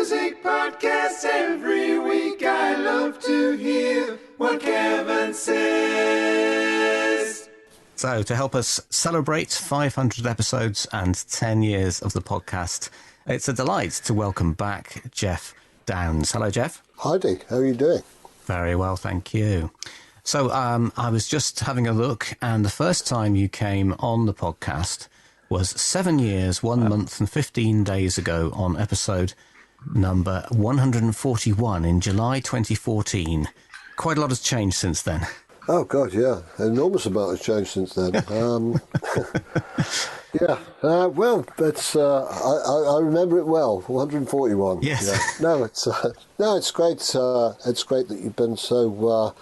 music podcast every week. I love to hear what Kevin says. So, to help us celebrate 500 episodes and 10 years of the podcast, it's a delight to welcome back Geoff Downes. Hello, Geoff. Hi, Dick. How are you doing? Very well, thank you. So, I was just having a look, and the first time you came on the podcast was 7 years, 1 month and 15 days ago on episode number 141 in July 2014. Quite a lot has changed since then. Oh, God, yeah. An enormous amount has changed since then. Well, that's, I remember it well, 141. Yes. Yeah. No, it's great. It's great that you've been so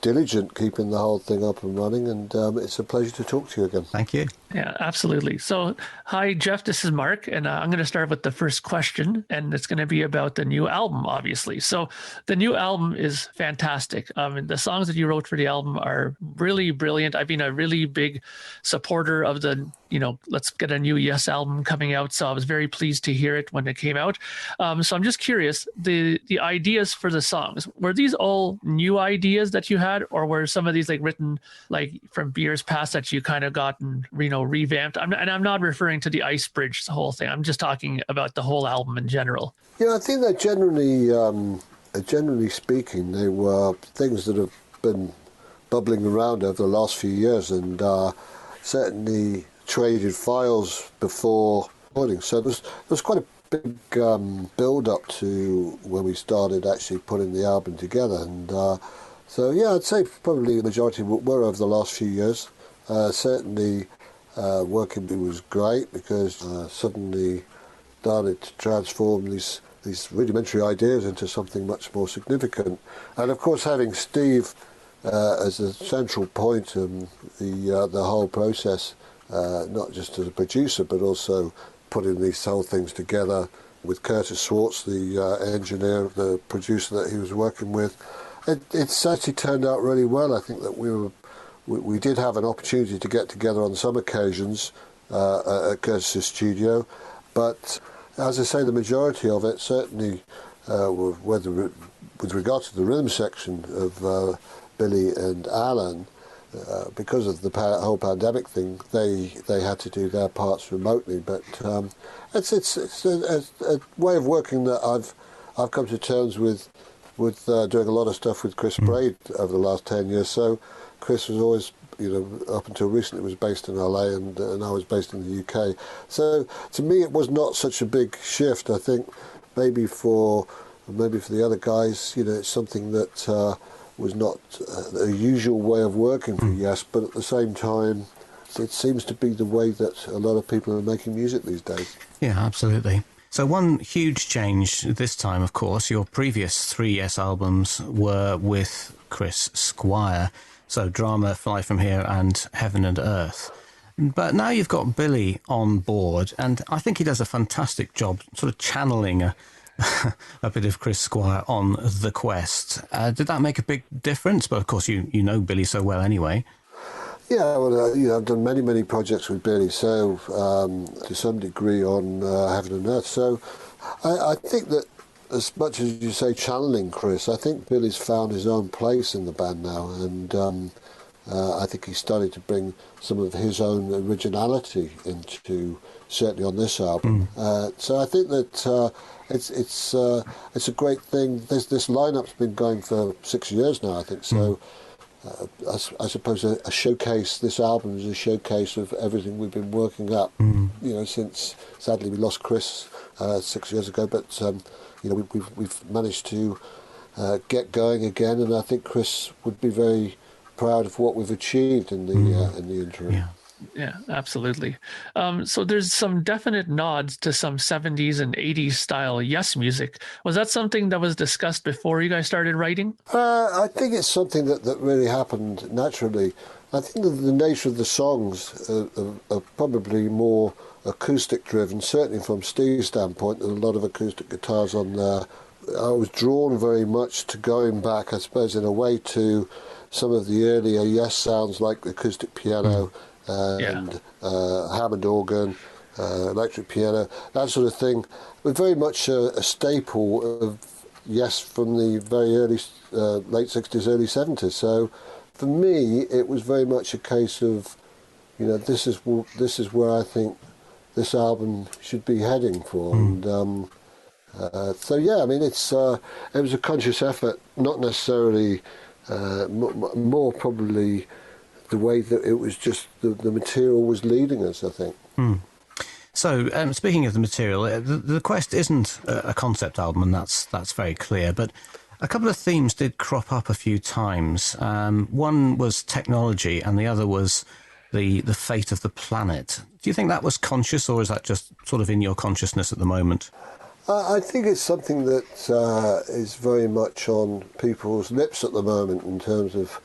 diligent keeping the whole thing up and running, and it's a pleasure to talk to you again. Thank you. Yeah, absolutely. So, hi, Geoff, this is Mark, and I'm going to start with the first question, and it's going to be about the new album, obviously. So, the new album is fantastic. The songs that you wrote for the album are really brilliant. I've been a really big supporter of the, let's get a new Yes album coming out, so I was very pleased to hear it when it came out. So, I'm just curious, the ideas for the songs, were these all new ideas that you had, or were some of these written from years past that you kind of gotten, revamped? I'm not referring to the Ice Bridge, the whole thing. I'm just talking about the whole album in general. Yeah, I think that generally speaking, they were things that have been bubbling around over the last few years, and certainly traded files before recording. So there was quite a big build-up to when we started actually putting the album together. And so, yeah, I'd say probably the majority were over the last few years. Certainly, working was great because suddenly started to transform these rudimentary ideas into something much more significant. And of course, having Steve as a central point in the whole process, not just as a producer, but also putting these whole things together with Curtis Swartz, the engineer, the producer that he was working with. It's actually turned out really well. I think that we did have an opportunity to get together on some occasions at Curtis's studio, but as I say, the majority of it, certainly with regard to the rhythm section of Billy and Alan, because of the whole pandemic thing, they had to do their parts remotely. But it's a way of working that I've come to terms with doing a lot of stuff with Chris Braid over the last 10 years. So Chris was always, up until recently, was based in LA, and I was based in the UK. So to me, it was not such a big shift. I think maybe for the other guys, it's something that was not a usual way of working for Yes, but at the same time, it seems to be the way that a lot of people are making music these days. Yeah, absolutely. So one huge change this time, of course, your previous 3 Yes albums were with Chris Squire. So Drama, Fly From Here and Heaven and Earth. But now you've got Billy on board, and I think he does a fantastic job sort of channeling a bit of Chris Squire on The Quest. Did that make a big difference? But of course you know Billy so well anyway. Yeah, well, I've done many projects with Billy, so to some degree on Heaven and Earth. So I think that as much as you say channeling Chris, I think Billy's found his own place in the band now, and I think he's started to bring some of his own originality into, certainly on this album. So I think that it's a great thing. This lineup's been going for 6 years now, I think. So I suppose a showcase. This album is a showcase of everything we've been working up. Since sadly we lost Chris 6 years ago, but we've managed to get going again, and I think Chris would be very proud of what we've achieved in the interim. Yeah, absolutely. So there's some definite nods to some 70s and 80s style Yes music. Was that something that was discussed before you guys started writing? I think it's something that really happened naturally. I think that the nature of the songs are probably more acoustic driven, certainly from Steve's standpoint. There's a lot of acoustic guitars on there. I was drawn very much to going back, I suppose, in a way to some of the earlier Yes sounds, like acoustic piano and Hammond organ, electric piano, that sort of thing, were very much a staple of Yes from the very early, late 60s, early 70s. So for me, it was very much a case of, this is where I think this album should be heading for. And so yeah, I mean, it was a conscious effort, not necessarily more probably the way that it was just the material was leading us, I think. So, speaking of the material, the Quest isn't a concept album, and that's very clear. But a couple of themes did crop up a few times. One was technology, and the other was the fate of the planet. Do you think that was conscious, or is that just sort of in your consciousness at the moment? I think it's something that is very much on people's lips at the moment in terms of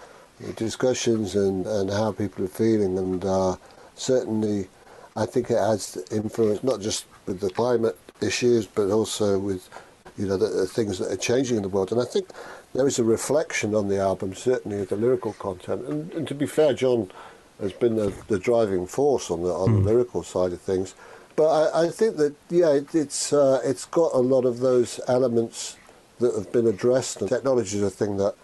discussions and how people are feeling, and certainly I think it has influence not just with the climate issues, but also with the things that are changing in the world. And I think there is a reflection on the album, certainly of the lyrical content. And to be fair, John has been the driving force on the lyrical side of things. But I think that it's got a lot of those elements that have been addressed. And technology is a thing that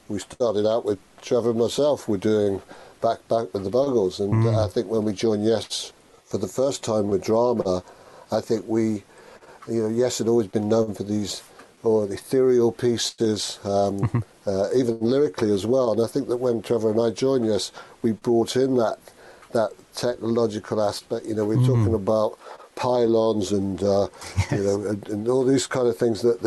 we started out with. Trevor and myself were doing back with the Buggles, and I think when we joined Yes for the first time with drama, I think Yes had always been known for these ethereal pieces, even lyrically as well. And I think that when Trevor and I joined Yes, we brought in that technological aspect. We're talking about pylons and and all these kind of things that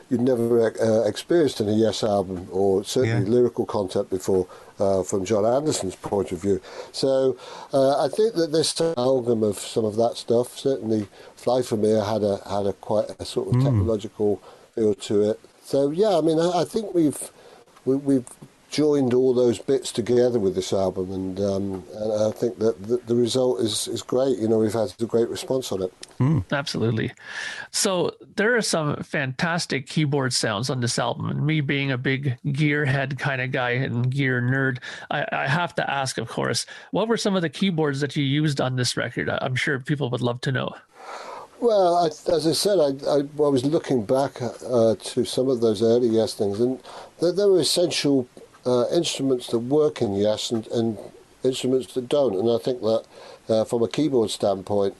you'd never experienced in a Yes album, or certainly lyrical content before, from John Anderson's point of view. So I think that this amalgam of some of that stuff, certainly Fly From Here had a quite a sort of technological feel to it. So yeah, I mean, I think we've joined all those bits together with this album, and I think that the result is great. We've had a great response on it. Absolutely. So there are some fantastic keyboard sounds on this album, and me being a big gearhead kind of guy and gear nerd, I have to ask, of course, what were some of the keyboards that you used on this record? I'm sure people would love to know. Well, as I said, I was looking back to some of those early Yes things, and there were essential instruments that work in Yes and instruments that don't. And I think that from a keyboard standpoint,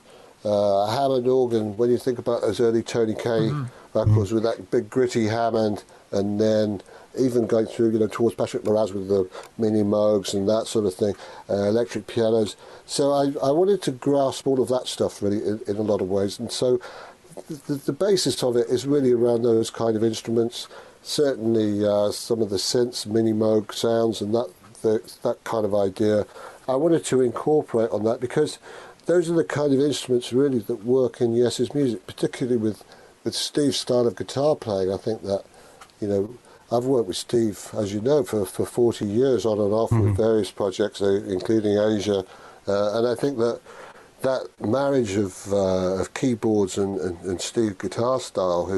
Hammond organ, when you think about those early Tony Kaye records with that big gritty Hammond, and then even going through towards Patrick Moraz with the mini Moogs and that sort of thing, electric pianos. So I wanted to grasp all of that stuff really in a lot of ways, and so the basis of it is really around those kind of instruments. Certainly some of the synths, mini Moog sounds, and that kind of idea. I wanted to incorporate on that because those are the kind of instruments really that work in Yes's music, particularly with Steve's style of guitar playing. I think that, I've worked with Steve, as you know, for 40 years on and off with various projects, including Asia, and I think that marriage of keyboards and Steve's guitar style,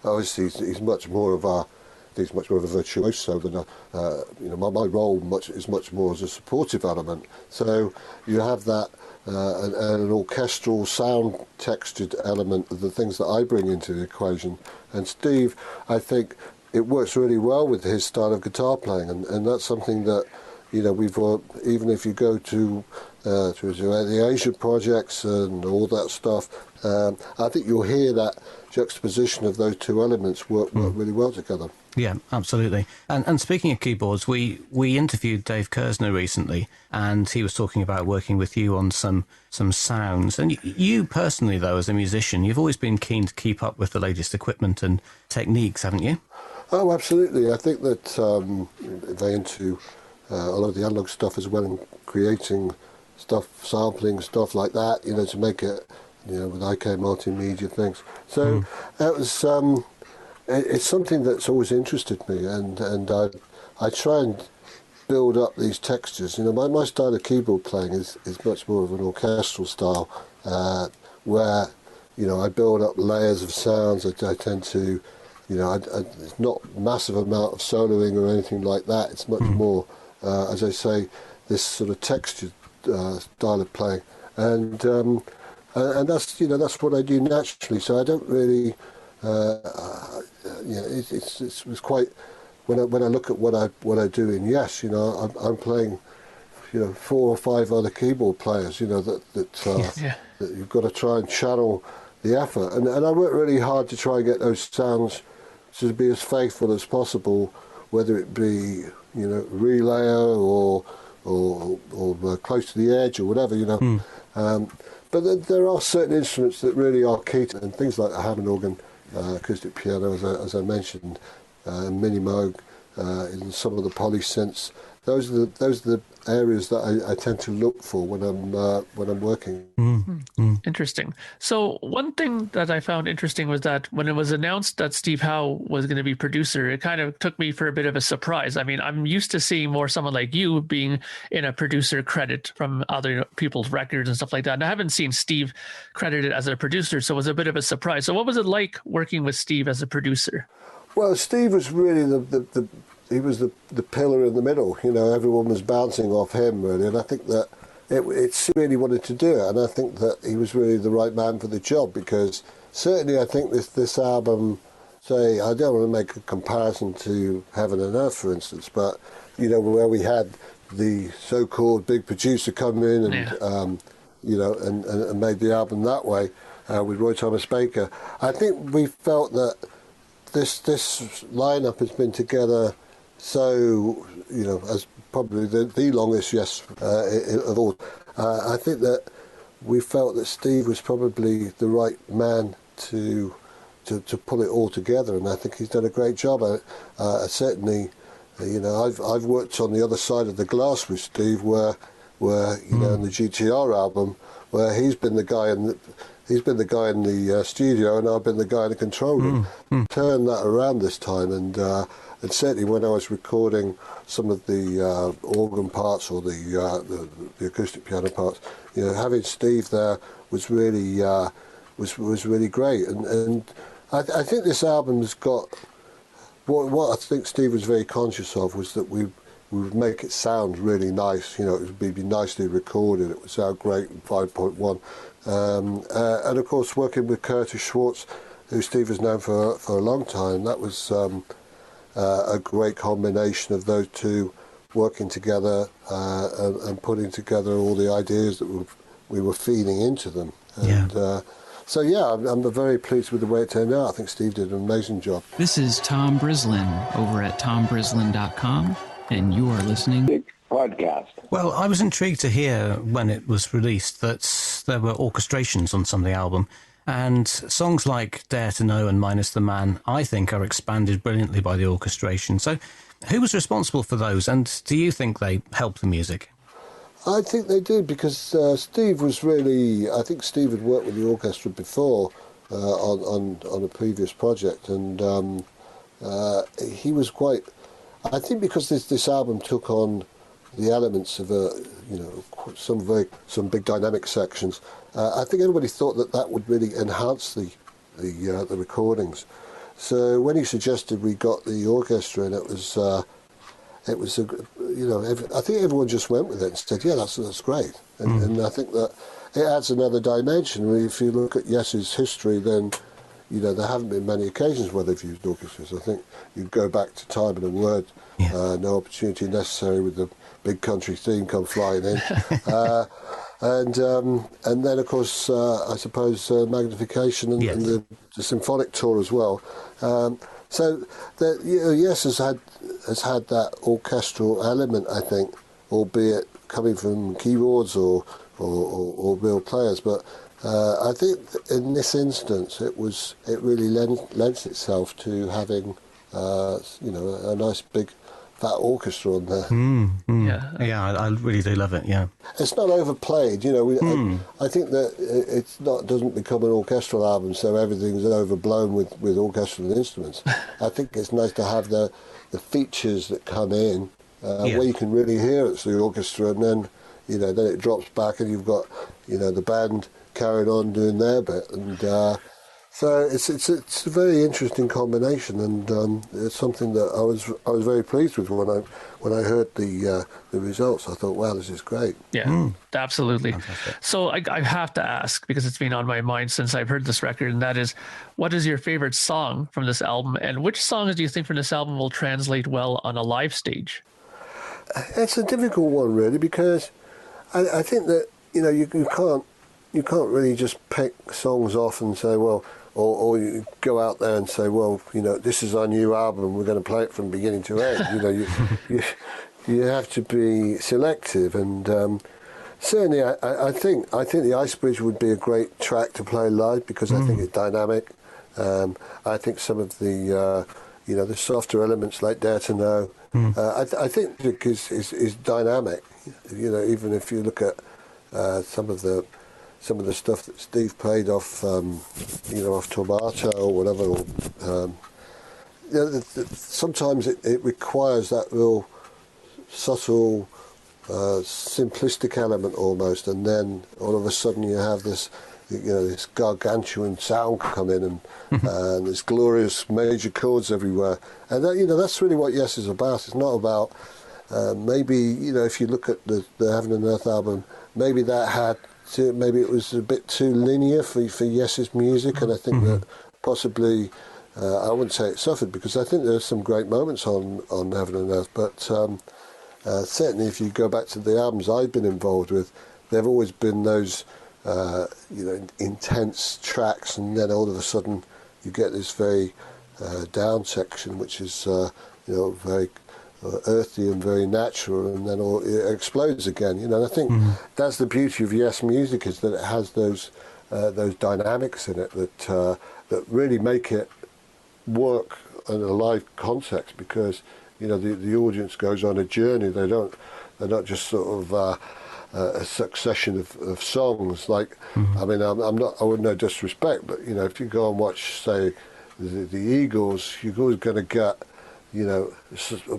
obviously he's much more of a virtuoso than my role is much more as a supportive element. So you have that and an orchestral sound textured element of the things that I bring into the equation. And Steve, I think it works really well with his style of guitar playing, and that's something that we've even if you go to the Asian projects and all that stuff, I think you'll hear that juxtaposition of those two elements work really well together. Yeah, absolutely. And speaking of keyboards, we interviewed Dave Kersner recently, and he was talking about working with you on some sounds. And you personally, though, as a musician, you've always been keen to keep up with the latest equipment and techniques, haven't you? Oh, absolutely. I think that they're into a lot of the analog stuff as well, and creating stuff, sampling stuff like that, to make it, with IK multimedia things. So that was, it's something that's always interested me, and I try and build up these textures. My style of keyboard playing is much more of an orchestral style, where, I build up layers of sounds. I tend to, it's not massive amount of soloing or anything like that. It's much more, as I say, this sort of textured style of playing. and that's what I do naturally. So I don't really, it's quite when I look at what I do in Yes, I'm playing, 4 or 5 other keyboard players, that you've got to try and channel the effort, and I work really hard to try and get those sounds to be as faithful as possible, whether it be relayer or close to the edge or whatever, But there are certain instruments that really are key to, and things like a Hammond organ, acoustic piano, as I mentioned, mini moog, in some of the polysynths. Those are the areas that I tend to look for when I'm working. Interesting. So one thing that I found interesting was that when it was announced that Steve Howe was going to be producer, it kind of took me for a bit of a surprise. I mean, I'm used to seeing more someone like you being in a producer credit from other people's records and stuff like that. And I haven't seen Steve credited as a producer, so it was a bit of a surprise. So what was it like working with Steve as a producer? Well, Steve was really he was the pillar in the middle. Everyone was bouncing off him, really, and I think that it's really wanted to do it, and I think that he was really the right man for the job, because certainly I think this album, say, I don't want to make a comparison to Heaven and Earth, for instance, but where we had the so-called big producer come in and and made the album that way with Roy Thomas Baker. I think we felt that this lineup has been together so, as probably the longest Yes of all. I think that we felt that Steve was probably the right man to pull it all together, and I think he's done a great job. Certainly, I've worked on the other side of the glass with Steve, where in the GTR album, where he's been the guy in the studio, and I've been the guy in the control room. Turn that around this time, and certainly when I was recording some of the organ parts or the acoustic piano parts, having Steve there was really was really great. And I think this album has got what I think Steve was very conscious of was that we would make it sound really nice. It would be nicely recorded. It would sound great in 5.1. And of course, working with Curtis Schwartz, who Steve has known for a long time, that was a great combination of those two working together and putting together all the ideas that we were feeding into them. And I'm very pleased with the way it turned out. I think Steve did an amazing job. This is Tom Brislin over at tombrislin.com, and you are listening podcast. Well, I was intrigued to hear when it was released that there were orchestrations on some of the album, and songs like Dare to Know and Minus the Man, I think, are expanded brilliantly by the orchestration. So who was responsible for those, and do you think they helped the music? I think they did, because Steve was really... I think Steve had worked with the orchestra before on a previous project, and he was quite... I think because this album took on the elements of some big dynamic sections. I think everybody thought that would really enhance the recordings. So when he suggested we got the orchestra in, I think everyone just went with it and said, yeah, that's great. And I think that it adds another dimension. If you look at Yes's history, then there haven't been many occasions where they've used orchestras. I think you'd go back to Time and a Word, No Opportunity Necessary, with the big country theme come flying in. And then, of course, I suppose Magnification and the symphonic tour as well. So Yes has had that orchestral element, I think, albeit coming from keyboards or real players. But I think in this instance, it really lends itself to having a nice big fat orchestra on there. Yeah, I really do love it. Yeah, it's not overplayed. I think that doesn't become an orchestral album, so everything's overblown with orchestral instruments. I think it's nice to have the features that come in where you can really hear it's the orchestra, and then then it drops back, and you've got the band carrying on doing their bit, and So it's a very interesting combination, and it's something that I was very pleased with when I heard the results. I thought, wow, this is great. Yeah, absolutely. Fantastic. So I have to ask, because it's been on my mind since I've heard this record, and that is, what is your favorite song from this album, and which songs do you think from this album will translate well on a live stage? It's a difficult one, really, because I think that you can't really just pick songs off and say, well, or you go out there and say, well, this is our new album, we're going to play it from beginning to end. You have to be selective, and certainly I think the Ice Bridge would be a great track to play live because I think it's dynamic. I think some of the the softer elements like Dare to Know, I think music is dynamic. Even if you look at some of the stuff that Steve played off Tomato or whatever. Sometimes it requires that real subtle, simplistic element almost, and then all of a sudden you have this, this gargantuan sound come in, and this glorious major chords everywhere, and that's really what Yes is about. It's not about maybe if you look at the Heaven and Earth album, maybe it was a bit too linear for Yes's music, and I think that possibly I wouldn't say it suffered, because I think there's some great moments on Heaven and Earth, but certainly if you go back to the albums I've been involved with, there have always been those intense tracks, and then all of a sudden you get this very down section, which is very earthy and very natural, and then it explodes again. And I think that's the beauty of Yes music, is that it has those dynamics in it that really make it work in a live context, because the audience goes on a journey. They're not just sort of a succession of songs. Like I mean, I would no disrespect, but if you go and watch, say, the Eagles, you're always going to get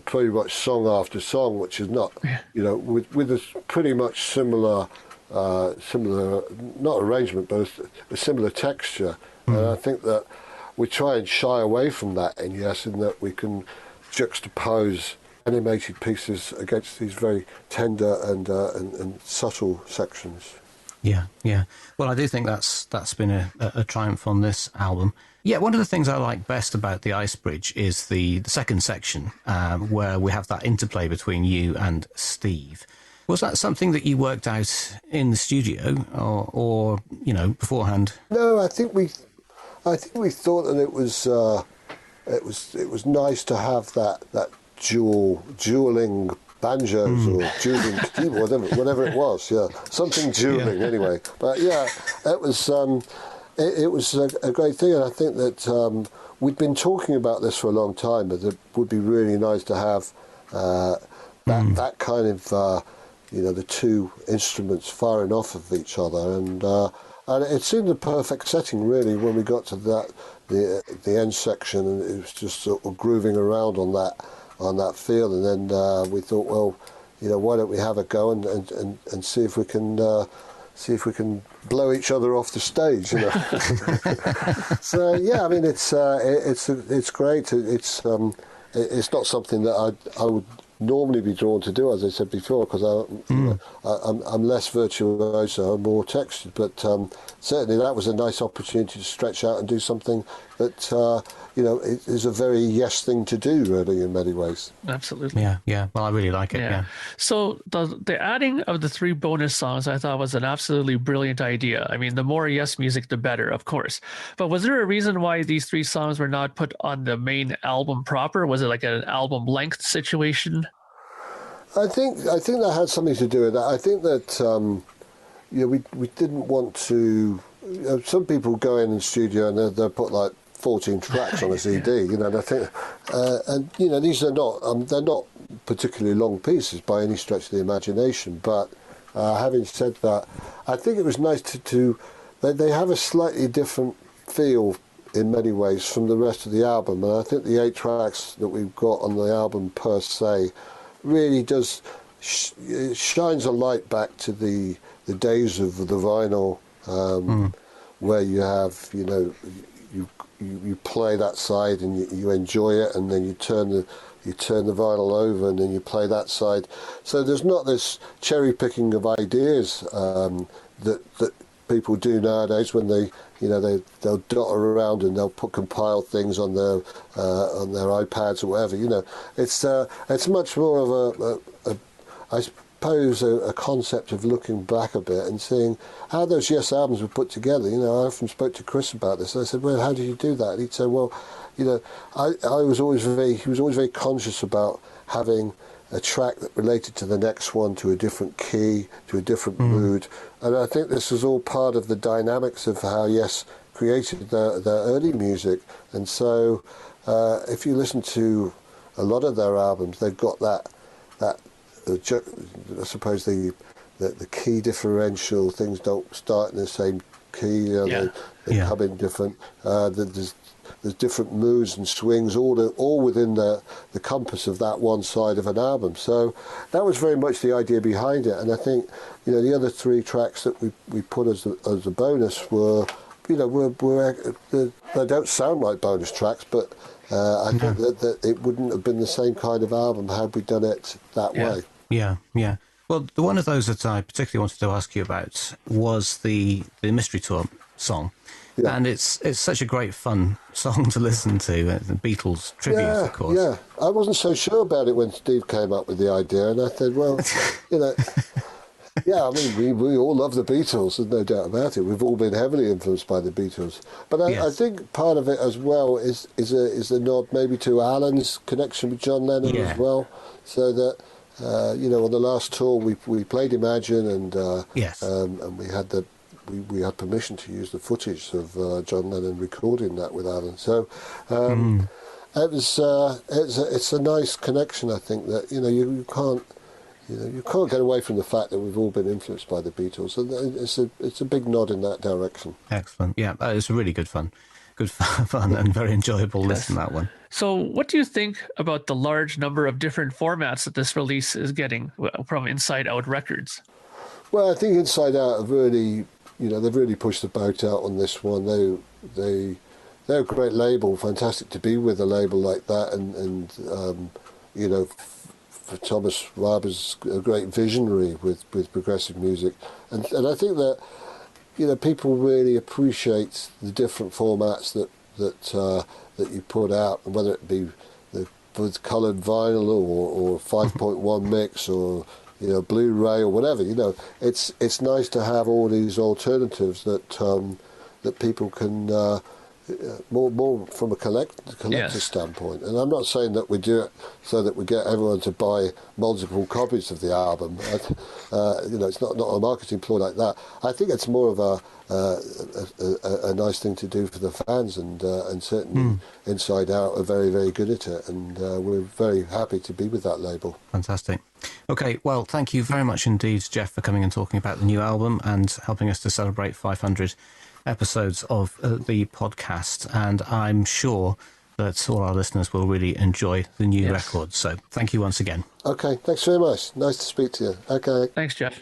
pretty much song after song, which is not, with a pretty much similar, not arrangement, but a similar texture. And I think that we try and shy away from that in Yes, in that we can juxtapose animated pieces against these very tender and subtle sections. Yeah. Well, I do think that's been a triumph on this album. Yeah, one of the things I like best about the Ice Bridge is the second section, where we have that interplay between you and Steve. Was that something that you worked out in the studio, or beforehand? No, I think we thought that it was nice to have that dueling banjos or dueling keyboard, whatever it was. Yeah, something dueling anyway. But yeah, it was. It was a great thing, and I think that we'd been talking about this for a long time, but it would be really nice to have that kind of, the two instruments firing off of each other, and it seemed the perfect setting, really, when we got to the end section, and it was just sort of grooving around on that feel, and then we thought, well, why don't we have a go and see if we can blow each other off the stage, So yeah, I mean, it's great. It's not something that I would normally be drawn to do, as I said before, because I'm less virtuoso, I'm more textured. But certainly that was a nice opportunity to stretch out and do something that it is a very Yes thing to do, really, in many ways. Absolutely. Yeah. Well, I really like it. Yeah. So the adding of the 3 bonus songs, I thought, was an absolutely brilliant idea. I mean, the more Yes music, the better, of course. But was there a reason why these 3 songs were not put on the main album proper? Was it like an album length situation? I think that had something to do with that. I think that we didn't want to. Some people go in the studio and they'll put like 14 tracks on a CD, and I think, these are not they're not particularly long pieces by any stretch of the imagination. But having said that, I think it was nice to they have a slightly different feel in many ways from the rest of the album, and I think the 8 tracks that we've got on the album per se really does shines a light back to the days of the vinyl, where you have you play that side and you enjoy it, and then you turn the vinyl over and then you play that side. So there's not this cherry picking of ideas that people do nowadays when they'll dot around and they'll compile things on their iPads or whatever. It's much more of I suppose a concept of looking back a bit and seeing how those Yes albums were put together. I often spoke to Chris about this. I said, well, how did you do that? And he'd say, well, he was always very conscious about having a track that related to the next one, to a different key, to a different mood. And I think this was all part of the dynamics of how Yes created their early music. And so if you listen to a lot of their albums, they've got that I suppose the key differential, things don't start in the same key, they come in different. There's different moods and swings, all within the compass of that one side of an album. So that was very much the idea behind it. And I think the other 3 tracks that we put as a bonus were they don't sound like bonus tracks, but I think that it wouldn't have been the same kind of album had we done it that way. Yeah. Well, one of those that I particularly wanted to ask you about was the Mystery Tour song. Yeah. And it's such a great fun song to listen to, the Beatles tribute, of course. Yeah, I wasn't so sure about it when Steve came up with the idea, and I said, well, yeah, I mean, we all love the Beatles, there's no doubt about it. We've all been heavily influenced by the Beatles. But I think part of it as well is a nod maybe to Alan's connection with John Lennon as well, so that, on the last tour we played Imagine, and we had permission to use the footage of John Lennon recording that with Alan. So it's a nice connection. I think that you can't get away from the fact that we've all been influenced by the Beatles, and it's a big nod in that direction. Excellent. Yeah, it's really good fun and very enjoyable listen, that one. So what do you think about the large number of different formats that this release is getting from Inside Out Records? Well, I think Inside Out have really, they've really pushed the boat out on this one. They're a great label, fantastic to be with a label like that, and for Thomas Raber's a great visionary with progressive music, and I think that people really appreciate the different formats that you put out, whether it be with coloured vinyl or 5.1 mix or Blu-ray or whatever. It's nice to have all these alternatives that people can more from a collector standpoint. And I'm not saying that we do it so that we get everyone to buy multiple copies of the album. It's not a marketing ploy like that. I think it's more of a nice thing to do for the fans, and certainly Inside Out are very, very good at it, and we're very happy to be with that label. Fantastic. Okay, well, thank you very much indeed, Geoff, for coming and talking about the new album and helping us to celebrate 500 episodes of the podcast, and I'm sure that all our listeners will really enjoy the new record. So thank you once again. Okay, thanks very much. Nice to speak to you. Okay. Thanks, Geoff.